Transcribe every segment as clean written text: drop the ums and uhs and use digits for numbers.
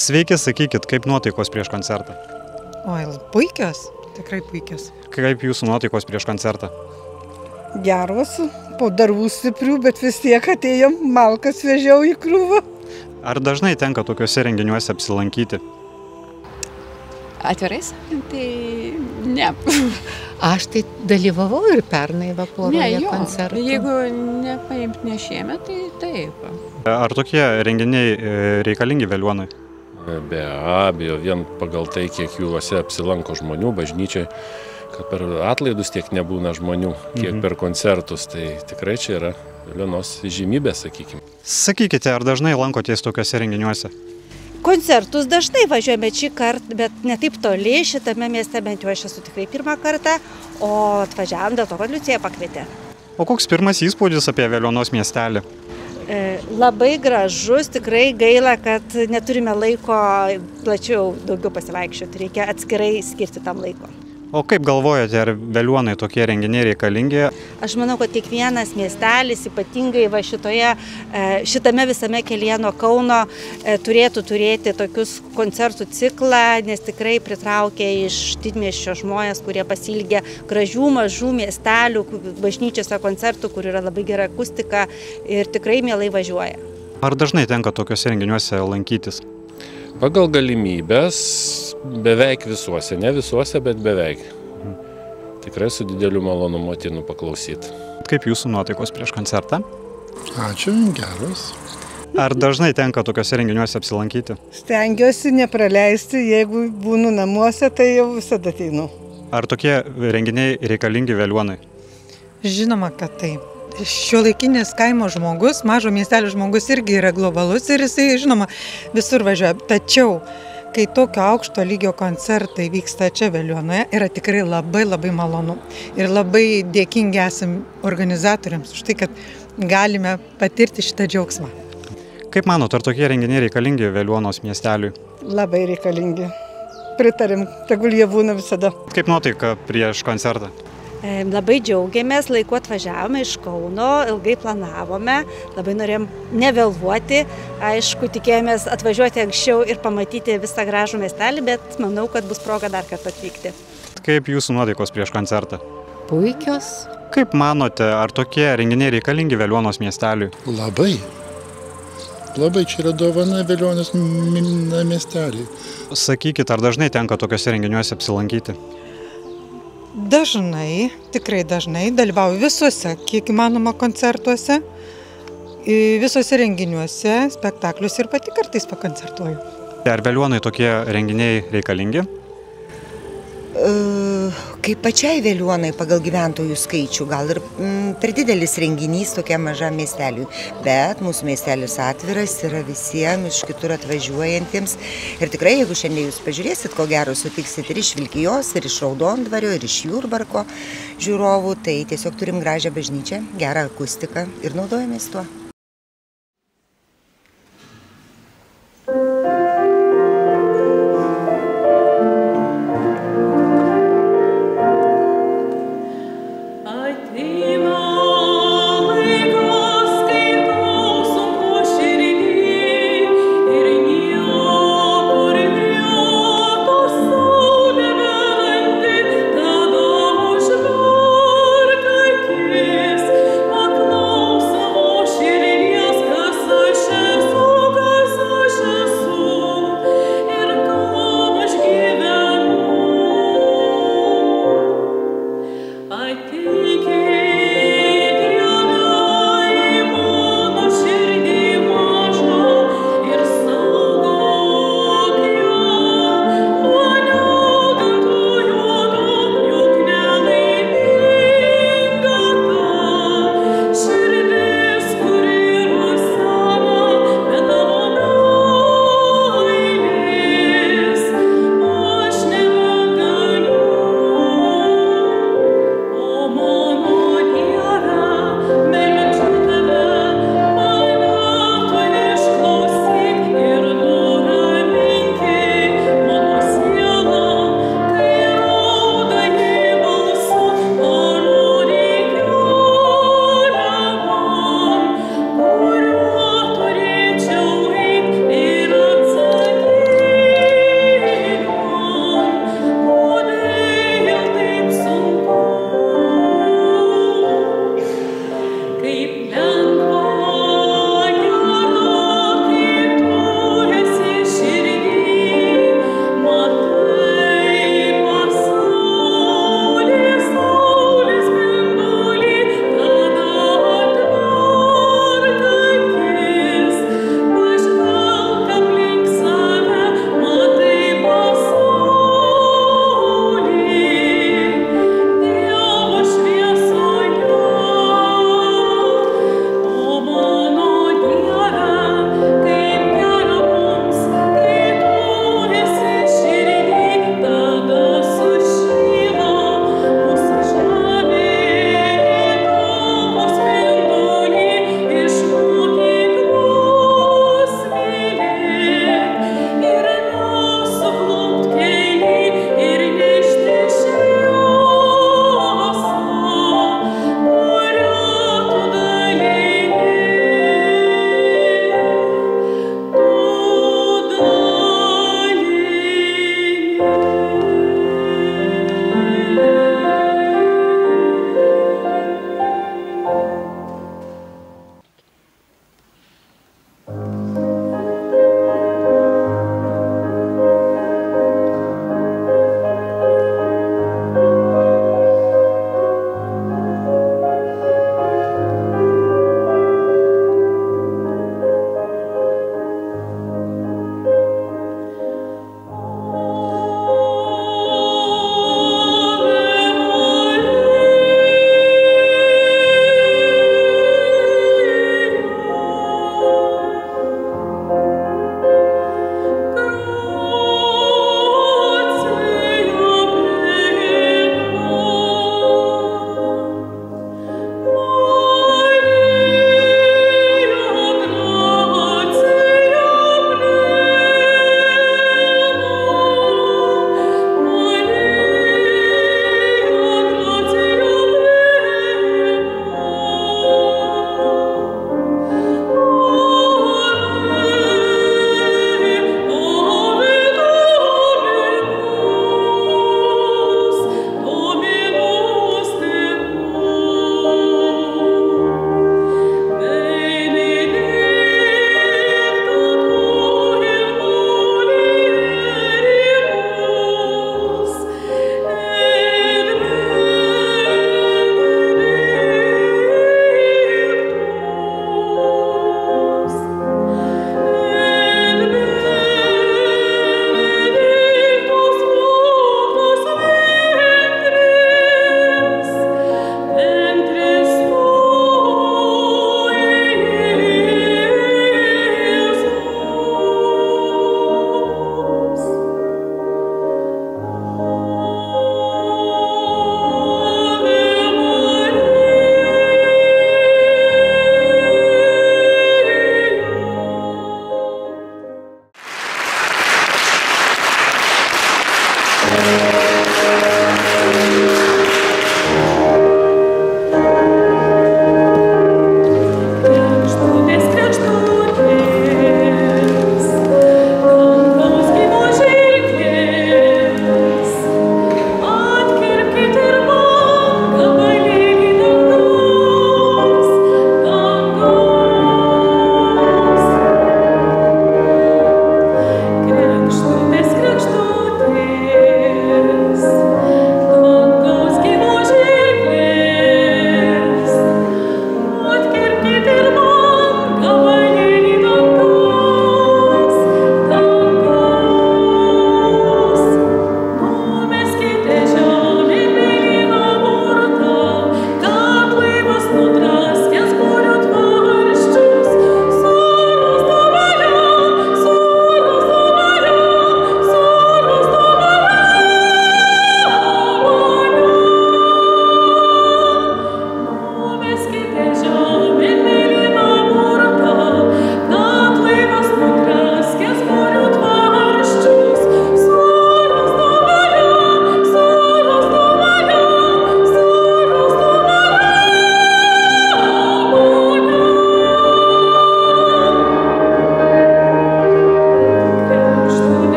Sveiki, sakykit, kaip nuotaikos prieš koncertą? Oi, puikios, tikrai puikios. Kaip jūsų nuotaikos prieš koncertą? Geros, po darbų stiprių, bet vis tiek atėjom, malkas vežiau į krūvą. Ar dažnai tenka tokiuose renginiuose apsilankyti? Atvirais? Tai ne. Aš tai dalyvavau ir pernai poroje koncertų. Jeigu nepaimt ne šiemet, tai taip. Ar tokie renginiai reikalingi Veliuonui? Be abejo, vien pagal tai, kiek juose apsilanko žmonių bažnyčiai, kad per atlaidus tiek nebūna žmonių, kiek per koncertus, tai tikrai čia yra Veliuonos žymybė, sakykime. Sakykite, ar dažnai lankotės tokiuose renginiuose? Koncertus dažnai važiuojame šį kartą, bet ne taip toli, šitame mieste bent jau aš esu tikrai pirmą kartą, o atvažiavam dėl to, kad Liucija pakvietė. O koks pirmas įspūdis apie Veliuonos miestelį? Labai gražus, tikrai gaila, kad neturime laiko plačiau daugiau pasivaikščioti, reikia atskirai skirti tam laiko. O kaip galvojate, ar Veliuonai tokie renginiai reikalingi? Aš manau, kad kiekvienas miestelis, ypatingai šitame visame kelyje nuo Kauno, turėtų turėti tokius koncertų ciklą, nes tikrai pritraukia iš didmiesčio žmonės, kurie pasiilgia gražių mažų miestelių, bažnyčiose koncertų, kur yra labai gera akustika ir tikrai mielai važiuoja. Ar dažnai tenka tokiuose renginiuose lankytis? Pagal galimybės beveik visuose, ne visuose, bet beveik. Tikrai su dideliu malonumu ateinu paklausyti. Kaip jūsų nuotaikos prieš koncertą? Ačiū, geros. Ar dažnai tenka tokiuose renginiuose apsilankyti? Stengiuosi nepraleisti, jeigu būnu namuose, tai jau visada ateinu. Ar tokie renginiai reikalingi Veliuonai? Žinoma, kad taip. Šiuolaikinis kaimo žmogus, mažo miestelio žmogus irgi yra globalus ir jisai, žinoma, visur važiuoja. Tačiau, kai tokio aukšto lygio koncertai vyksta čia Veliuonoje, yra tikrai labai malonu. Ir labai dėkingi esam organizatoriams už tai, kad galime patirti šitą džiaugsmą. Kaip manot, ar tokie renginiai reikalingi Veliuonos miesteliui? Labai reikalingi. Pritarim, tegul jie būna visada. Kaip nuotaika prieš koncertą? Labai džiaugiamės, laiku atvažiavome iš Kauno, ilgai planavome, labai norėjom nevėluoti, aišku, tikėjomės atvažiuoti anksčiau ir pamatyti visą gražų miestelį, bet manau, kad bus proga dar kartą atvykti. Kaip jūsų nuotaikos prieš koncertą? Puikios. Kaip manote, ar tokie renginiai reikalingi Veliuonos miesteliui? Labai. Labai čia yra dovana Veliuonos miesteliui. Sakykit, ar dažnai tenka tokiuose renginiuose apsilankyti? Dažnai, tikrai dažnai dalyvauju visuose, kiek įmanoma koncertuose, visuose renginiuose, spektakliuose ir pati kartais pakoncertuoju. Ar Veliuonai tokie renginiai reikalingi? Kaip pačiai Veliuonai pagal gyventojų skaičių, gal ir per didelis renginys tokiam mažam miesteliui, bet mūsų miestelis atviras yra visiems iš kitur atvažiuojantiems ir tikrai, jeigu šiandien jūs pažiūrėsit, ko gero sutiksit ir iš Vilkijos, ir iš Raudondvario, ir iš Jurbarko žiūrovų, tai tiesiog turim gražią bažnyčią, gerą akustiką ir naudojamės tuo. Shiri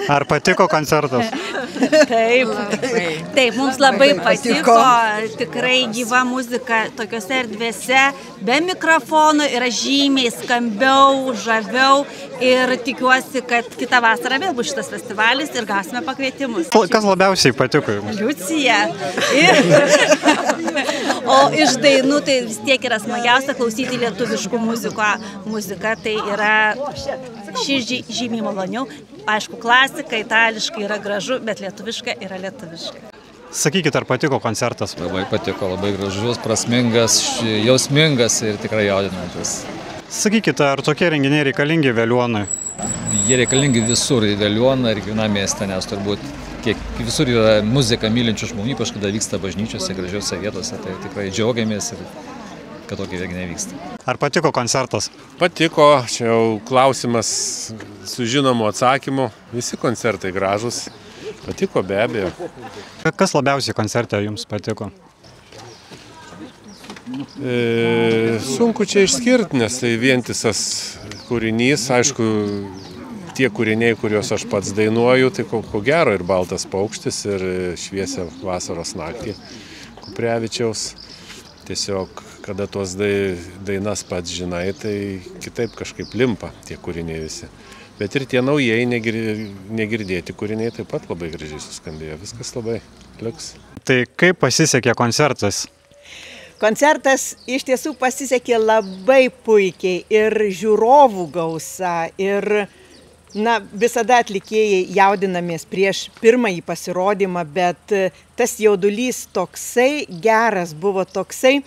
Ar patiko koncertas? Taip, mums labai patiko, tikrai gyva muzika tokiuose erdvėse, be mikrofonų yra žymiai skambiau, žaviau ir tikiuosi, kad kitą vasarą vėl bus šitas festivalis ir gausime pakvietimus. Kas labiausiai patiko jums? Liucija. O iš dainų tai vis tiek yra smagiausia klausyti lietuviškų muziką, tai yra širdžiai žymiai maloniau. Aišku, klasika, itališkai yra gražu, bet lietuviška yra lietuviška. Sakykit, ar patiko koncertas? Labai patiko, labai gražus, prasmingas, jausmingas ir tikrai jaudinantis. Sakykit, ar tokie renginiai reikalingi Veliuonui? Jie reikalingi visur, į Veliuoną ir kiekvienam mieste, nes turbūt visur yra muzika mylinčių žmonių, ypač kada vyksta bažnyčiose, gražiose vietose, tai tikrai džiaugiamės ir kad tokie renginiai vyksta. Ar patiko koncertas? Patiko, čia jau klausimas su žinomu atsakymu. Visi koncertai gražus. Patiko be abejo. Kas labiausiai koncerte jums patiko? Sunku čia išskirti, nes tai vientisas kūrinys. Aišku, tie kūriniai, kuriuos aš pats dainuoju, tai ko gero ir Baltas paukštis, ir Šviesią vasaros naktį Kuprevičiaus. Tiesiog, kada tuos dainas pats žinai, tai kitaip kažkaip limpa tie kūriniai visi. Bet ir tie naujai negirdėti kūriniai taip pat labai gražiai suskambėjo. Viskas labai liuks. Tai kaip pasisekė koncertas? Koncertas iš tiesų pasisekė labai puikiai ir žiūrovų gausa, ir visada atlikėjai jaudinamės prieš pirmąjį pasirodymą, bet tas jaudulys toksai geras buvo, toksai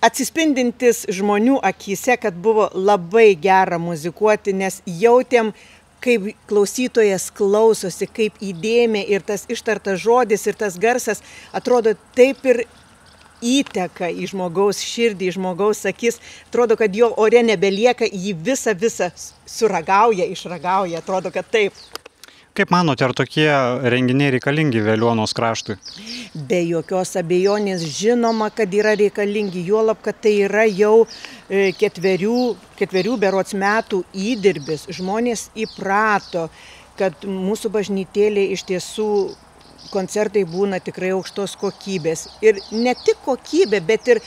atsispindintis žmonių akyse, kad buvo labai gera muzikuoti, nes jautėm, kaip klausytojas klausosi, kaip įdėmė ir tas ištartas žodis ir tas garsas atrodo taip ir įteka į žmogaus širdį, į žmogaus akis. Atrodo, kad jo ore nebelieka, jį visą suragauja, išragauja. Atrodo, kad taip. Kaip manote, ar tokie renginiai reikalingi Veliuonos kraštui? Be jokios abejonės žinoma, kad yra reikalingi, juolab, kad tai yra jau ketverių berods metų įdirbis. Žmonės įprato, kad mūsų bažnytėlė iš tiesų koncertai būna tikrai aukštos kokybės. Ir ne tik kokybė, bet ir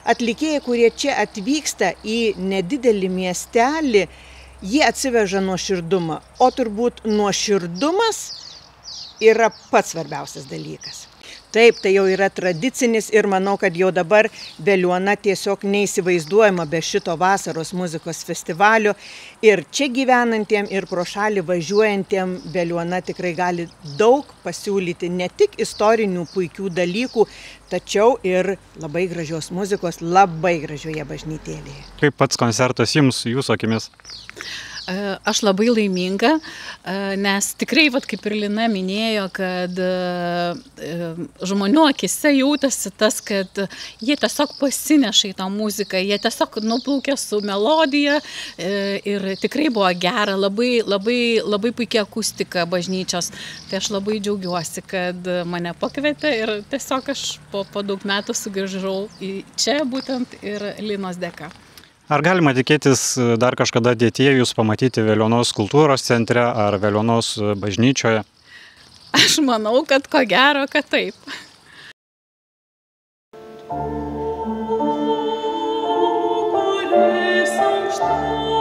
atlikėjai, kurie čia atvyksta į nedidelį miestelį, jie atsiveža nuoširdumą. O turbūt nuoširdumas yra pats svarbiausias dalykas. Taip, tai jau yra tradicinis ir manau, kad jau dabar Veliuona tiesiog neįsivaizduojama be šito vasaros muzikos festivalio. Ir čia gyvenantiem ir pro šalį važiuojantiem Veliuona tikrai gali daug pasiūlyti ne tik istorinių puikių dalykų, tačiau ir labai gražios muzikos, labai gražioje bažnytėlėje. Kaip pats koncertas jums, jūsų akimis? Aš labai laiminga, nes tikrai, kaip ir Lina minėjo, kad žmonių akise jautėsi tas, kad jie tiesiog pasineša į tą muziką, jie tiesiog nuplaukė su melodija ir tikrai buvo gera, labai puikia akustika bažnyčios. Tai aš labai džiaugiuosi, kad mane pakvietė ir tiesiog aš po daug metų sugrįžau į čia būtent ir Linos dėka. Ar galima tikėtis dar kažkada ateityje jūs pamatyti Veliuonos kultūros centre ar Veliuonos bažnyčioje? Aš manau, kad ko gero, kad taip. Kuris aukštas